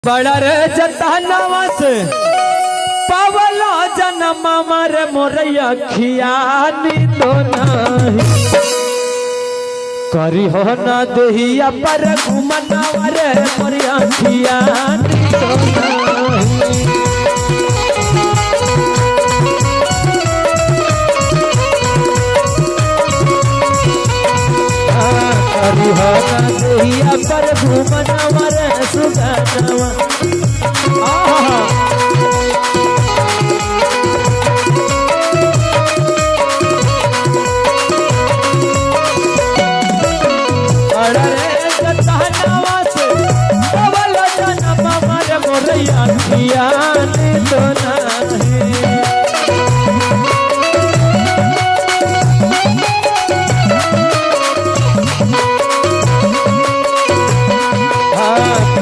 बड़ा रे जतनवा से पावला जन्म मर मोरैया खियानी तो नहीं करी हो न देहिया पर घुमनावा रे मोरैया खियानी तो नहीं करी हो न देहिया पर घुमनावा रे सुगनवा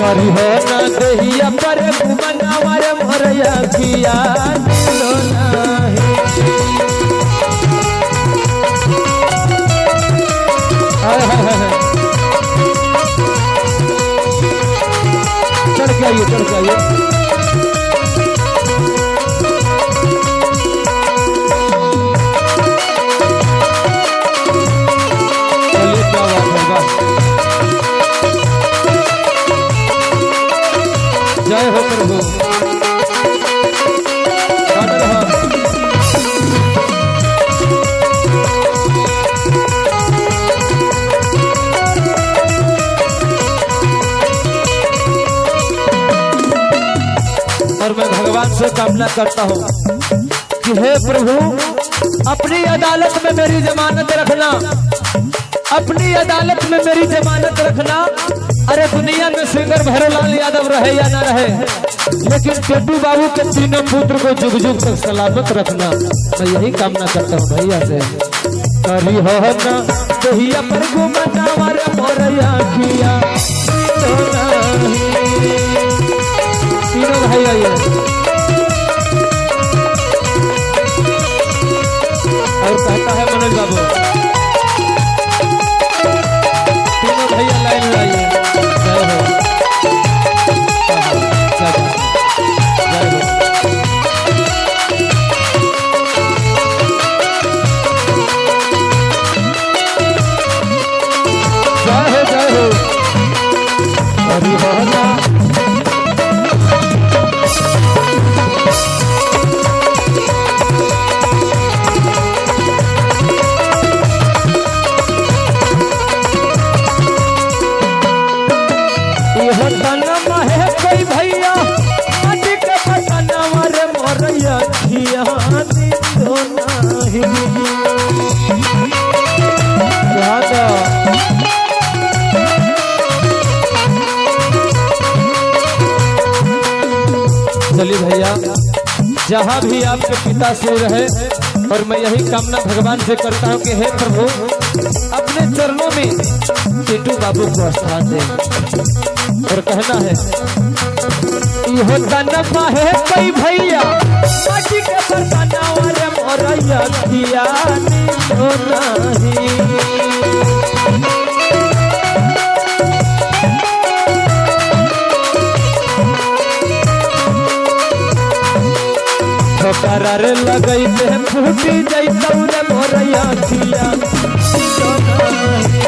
करी हो न देहिया पर घुमनावा रे मोरैया खियानी तो नहीं चढ़ के आइए चढ़ के आइए जय हो प्रभु और मैं भगवान से कामना करता हूँ कि हे प्रभु अपनी अदालत में मेरी जमानत रखना, अपनी अदालत में मेरी जमानत रखना। अरे दुनिया में सिंगर भैरवलाल यादव रहे या ना रहे, लेकिन टेटू बाबू के तीनों पुत्र को जुग जुग तक सलामत रखना। मैं यही कामना करता हूँ भैया से। करी हो न देहिया पर घुमनावा रे मोरैया खियानी तो नहीं। तीनों भाई आइए और कहता है मनोज बाबू, तीनों भैया लाइन में आइए। कोई भैया के बतनवा रे मोरैया खियानी तो नहीं। चलिए भैया, जहाँ भी आपके पिता से रहे, और मैं यही कामना भगवान से करता हूँ कि हे प्रभु अपने चरणों में टेटू बाबू को स्थान दे। और कहना है इहो तनमा है कोई भैया माटी के बरतनवा रे मोरैया खियानी तो नहीं। ठोकर लगैते फूटी जैतौ रे मोरैया खियानी तो नहीं।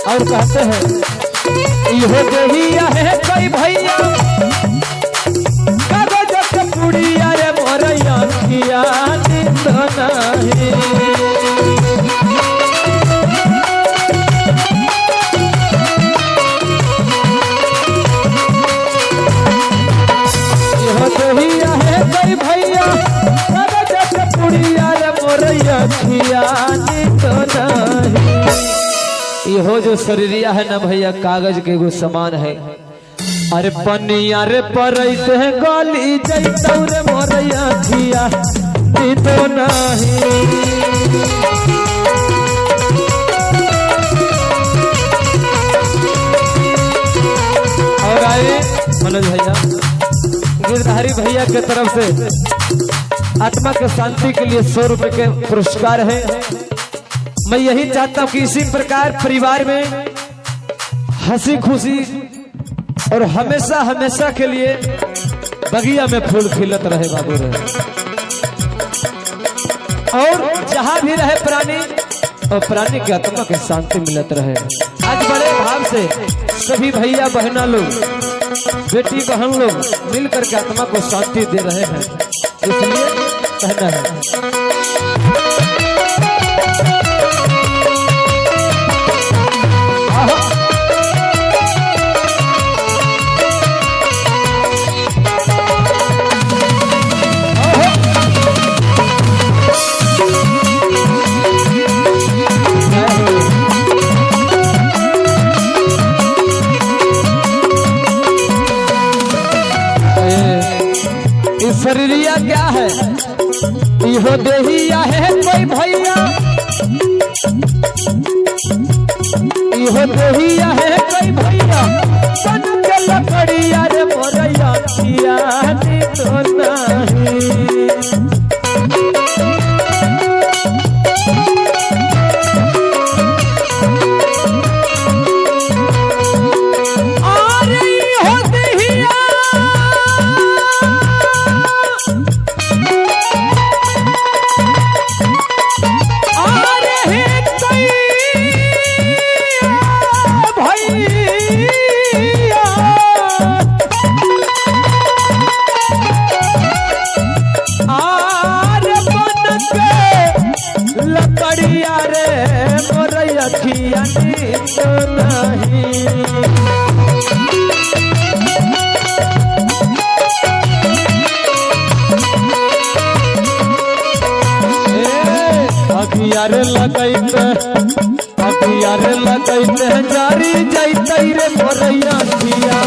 और कहते हैं इहो देहिया है कोई भैया कागज के पुड़िया रे मोरैया खियानी तो नहीं। अखिया नींद नहीं। इहो जो शरीरिया है ना भैया कागज के एगो समान है। अरे पनिया रे परैते गली जैतौ रे मोर अखिया नींद नहीं। और आए मनोज भैया गिरधारी भैया के तरफ से आत्मा के शांति के लिए 100 रुपए के पुरस्कार है। मैं यही चाहता हूँ कि इसी प्रकार परिवार में हंसी खुशी और हमेशा हमेशा के लिए बगिया में फूल खिलत रहे बाबू रहे। और जहां भी रहे प्राणी और प्राणी की आत्मा के शांति मिलत रहे। आज बड़े भाव से सभी भैया बहना लोग बेटी बहन लोग मिलकर के आत्मा को शांति दे रहे हैं, इसलिए कहना है। शरीरिया क्या है इहो देहिया है कोई भैया, इहो देहिया है कोई भैया बन के लकड़िया रे मोरैया किया तो नहीं। लकड़िया रे मोर अखिया नींद नहीं। अखिया रे लगैते अखिया रे लगैते जारी जैते रे मोर अखिया।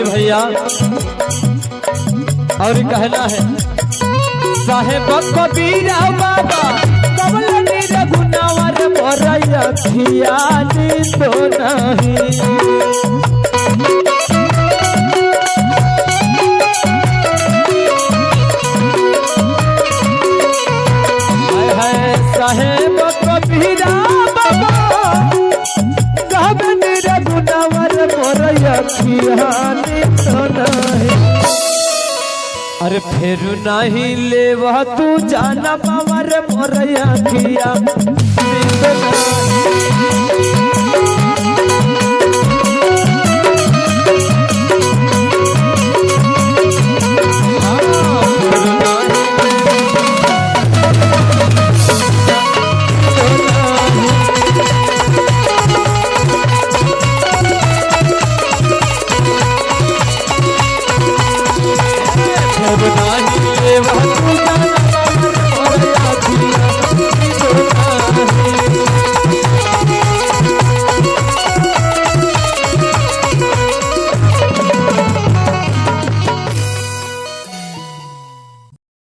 भैया और कहना है साहेब कबीरा बाबा कबल रघुनावर मोर अखिया नींद नहीं। साहेब कबीरा बाबा कबल रघुनावर मोर अखिया नींद नहीं। अरे फिर नहीं लेवा तू जाना पावर मोर अखिया नींद नहीं।